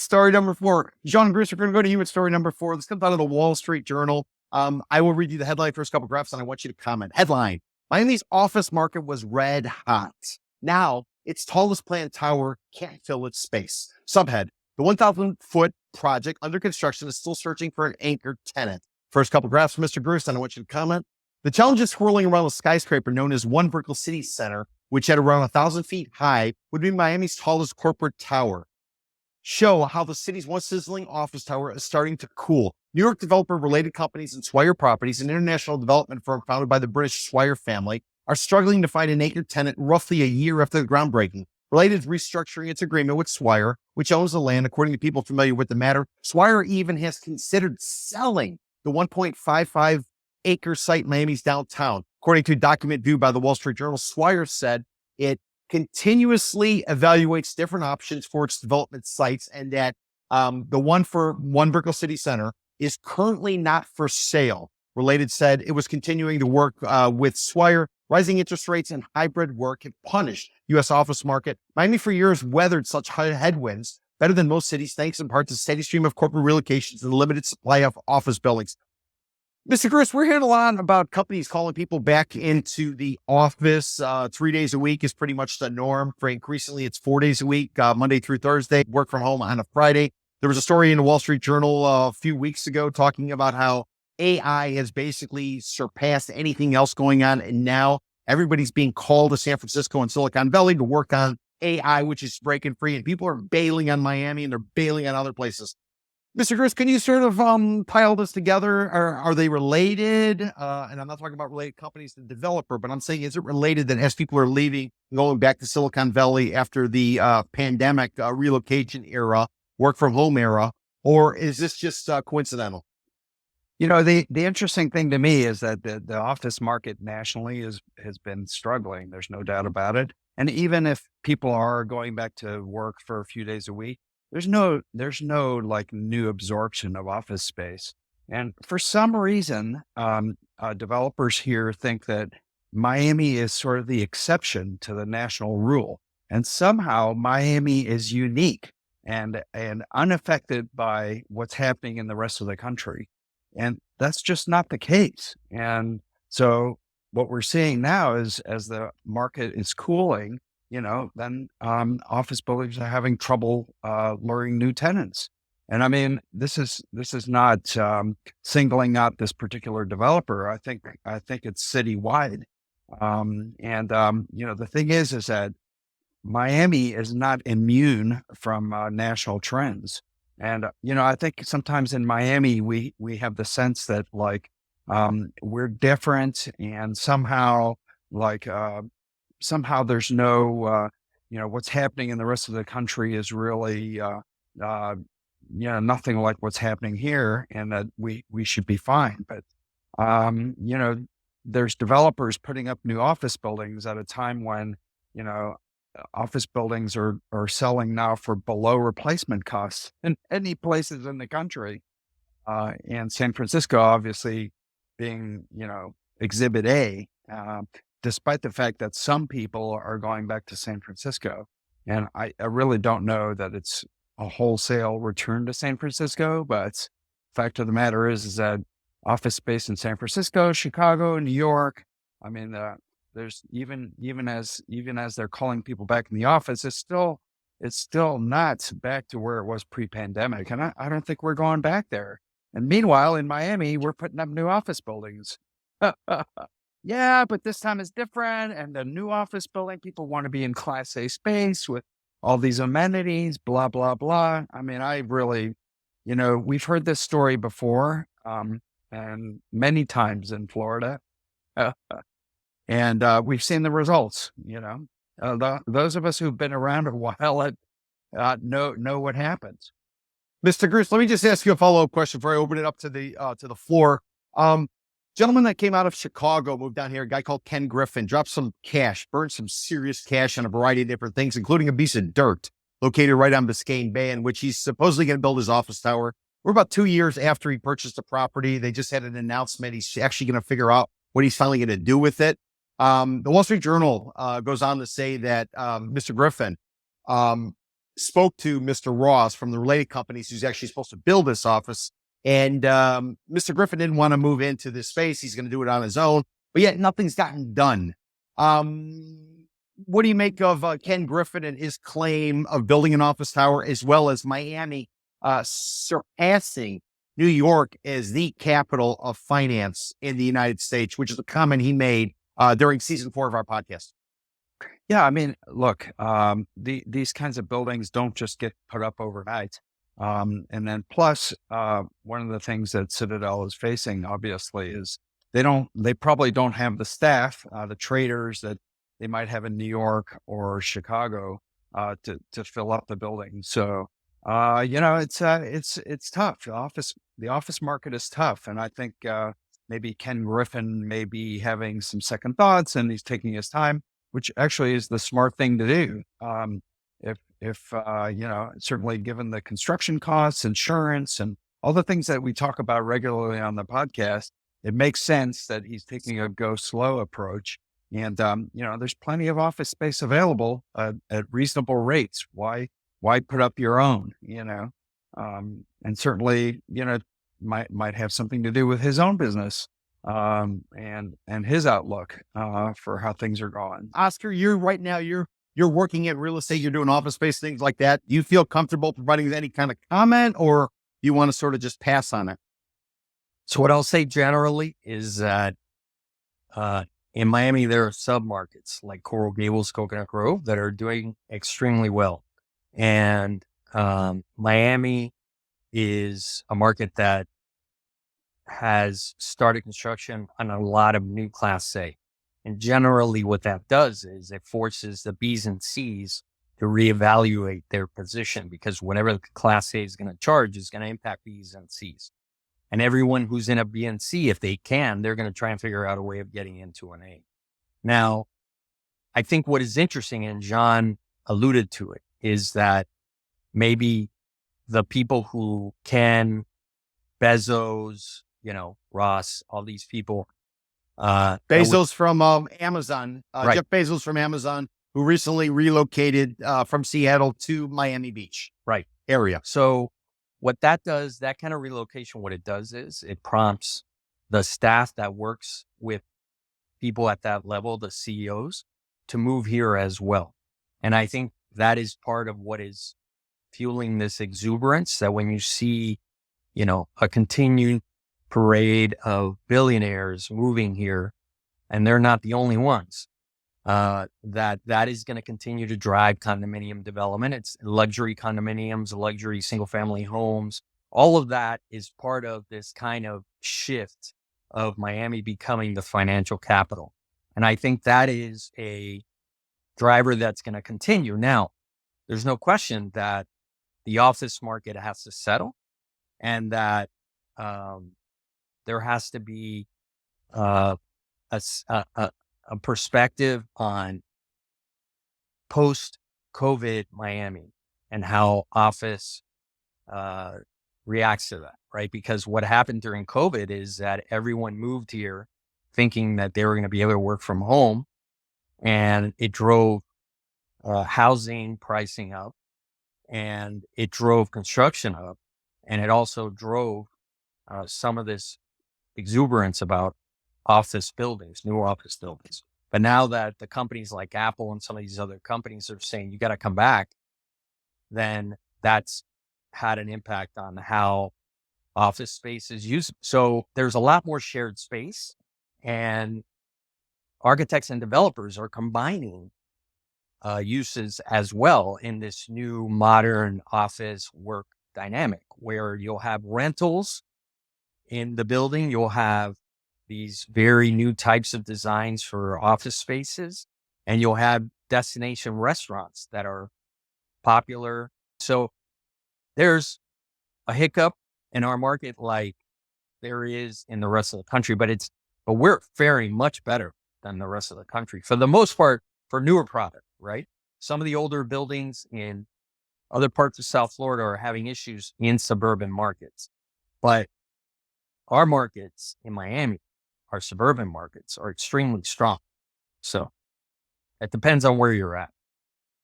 Story number 4. Jean Gruss, we're going to go to you with story number 4. This comes out of the Wall Street Journal. I will read you the headline, first couple graphs, and I want you to comment. Headline: Miami's office market was red hot. Now, its tallest planned tower can't fill its space. Subhead: the 1,000-foot project under construction is still searching for an anchor tenant. First couple graphs from Mr. Gruss, and I want you to comment. The challenges swirling around the skyscraper known as One Brickell City Center, which at around 1,000 feet high would be Miami's tallest corporate tower, show how the city's once sizzling office tower is starting to cool. New York developer Related Companies and Swire Properties, an international development firm founded by the British Swire family, are struggling to find an anchor tenant roughly a year after the groundbreaking. Related is restructuring its agreement with Swire, which owns the land. According to people familiar with the matter, Swire even has considered selling the 1.55 acre site in Miami's downtown. According to a document viewed by the Wall Street Journal, Swire said it continuously evaluates different options for its development sites, and that the one for One Brickell City Center is currently not for sale. Related said it was continuing to work with Swire. Rising interest rates and hybrid work have punished U.S. office market. Miami for years weathered such headwinds better than most cities, thanks in part to steady stream of corporate relocations and the limited supply of office buildings. Mr. Gruss, we're hearing a lot about companies calling people back into the office. 3 days a week is pretty much the norm. For increasingly, it's 4 days a week, Monday through Thursday, work from home on a Friday. There was a story in the Wall Street Journal a few weeks ago talking about how AI has basically surpassed anything else going on. And now everybody's being called to San Francisco and Silicon Valley to work on AI, which is breaking free. And people are bailing on Miami and they're bailing on other places. Mr. Gruss, can you sort of pile this together? Are they related? And I'm not talking about related companies to the developer, but I'm saying, is it related that as people are leaving, going back to Silicon Valley after the pandemic relocation era, work from home era, or is this just coincidental? The interesting thing to me is that the office market nationally has been struggling. There's no doubt about it. And even if people are going back to work for a few days a week, there's no like new absorption of office space. And for some reason, developers here think that Miami is sort of the exception to the national rule. And somehow Miami is unique and unaffected by what's happening in the rest of the country. And that's just not the case. And so what we're seeing now is, as the market is cooling, then office buildings are having trouble luring new tenants. And I mean, this is not singling out this particular developer. I think it's citywide. The thing is that Miami is not immune from national trends. And I think sometimes in Miami we have the sense that we're different, and somehow there's no, what's happening in the rest of the country is really, nothing like what's happening here, and that we should be fine. But, there's developers putting up new office buildings at a time when, office buildings are selling now for below replacement costs in many places in the country. And San Francisco, obviously being, exhibit A, despite the fact that some people are going back to San Francisco. And I really don't know that it's a wholesale return to San Francisco, but fact of the matter is that office space in San Francisco, Chicago, New York, I mean, there's even as they're calling people back in the office, it's still not back to where it was pre-pandemic. And I don't think we're going back there. And meanwhile, in Miami, we're putting up new office buildings. Yeah, but this time is different. And the new office building, people want to be in Class A space with all these amenities, blah, blah, blah. I mean, I really, we've heard this story before, and many times in Florida. And we've seen the results, those of us who've been around a while know what happens. Mr. Gruss, let me just ask you a follow-up question before I open it up to the floor. Gentleman that came out of Chicago, moved down here, a guy called Ken Griffin, dropped some cash, burned some serious cash on a variety of different things, including a piece of dirt located right on Biscayne Bay, in which he's supposedly going to build his office tower. We're about 2 years after he purchased the property. They just had an announcement. He's actually going to figure out what he's finally going to do with it. The Wall Street Journal goes on to say that Mr. Griffin spoke to Mr. Ross from the related companies who's actually supposed to build this office. And Mr. Griffin didn't want to move into this space. He's going to do it on his own, but yet nothing's gotten done. What do you make of Ken Griffin and his claim of building an office tower, as well as Miami surpassing New York as the capital of finance in the United States, which is a comment he made during season 4 of our podcast? Yeah, I mean, look, these kinds of buildings don't just get put up overnight. And then plus, one of the things that Citadel is facing, obviously, is they probably don't have the staff, the traders that they might have in New York or Chicago, to fill up the building. So, it's tough. The office market is tough. And I think, maybe Ken Griffin may be having some second thoughts, and he's taking his time, which actually is the smart thing to do. Certainly given the construction costs, insurance, and all the things that we talk about regularly on the podcast, it makes sense that he's taking a go slow approach. And, there's plenty of office space available at reasonable rates. Why put up your own, and certainly, might have something to do with his own business, and his outlook, for how things are going. Oscar, you're working in real estate, you're doing office space, things like that. Do you feel comfortable providing any kind of comment, or you want to sort of just pass on it? So what I'll say generally is that in Miami, there are submarkets like Coral Gables, Coconut Grove that are doing extremely well. And Miami is a market that has started construction on a lot of new Class A. And generally what that does is it forces the B's and C's to reevaluate their position, because whatever the Class A is going to charge is going to impact B's and C's. And everyone who's in a B and C, if they can, they're going to try and figure out a way of getting into an A. Now, I think what is interesting, and John alluded to it, is that maybe the people who can, Bezos, Ross, all these people. Bezos from Amazon, Right. Jeff Bezos from Amazon, who recently relocated from Seattle to Miami Beach Right. area. So what that does, that kind of relocation, what it does is it prompts the staff that works with people at that level, the CEOs, to move here as well. And I think that is part of what is fueling this exuberance, that when you see, a continued parade of billionaires moving here, and they're not the only ones, that is going to continue to drive condominium development. It's luxury condominiums, luxury single family homes. All of that is part of this kind of shift of Miami becoming the financial capital. And I think that is a driver that's going to continue. Now, there's no question that the office market has to settle, and that there has to be a perspective on post-COVID Miami and how office reacts to that, right? Because what happened during COVID is that everyone moved here thinking that they were going to be able to work from home, and it drove housing pricing up, and it drove construction up, and it also drove some of this exuberance about office buildings, new office buildings. But now that the companies like Apple and some of these other companies are saying, you got to come back, then that's had an impact on how office space is used. So there's a lot more shared space, and architects and developers are combining uses as well in this new modern office work dynamic, where you'll have rentals in the building. You'll have these very new types of designs for office spaces, and you'll have destination restaurants that are popular. So there's a hiccup in our market like there is in the rest of the country, but we're faring much better than the rest of the country for the most part for newer product, right? Some of the older buildings in other parts of South Florida are having issues in suburban markets, but our markets in Miami, our suburban markets, are extremely strong. So it depends on where you're at.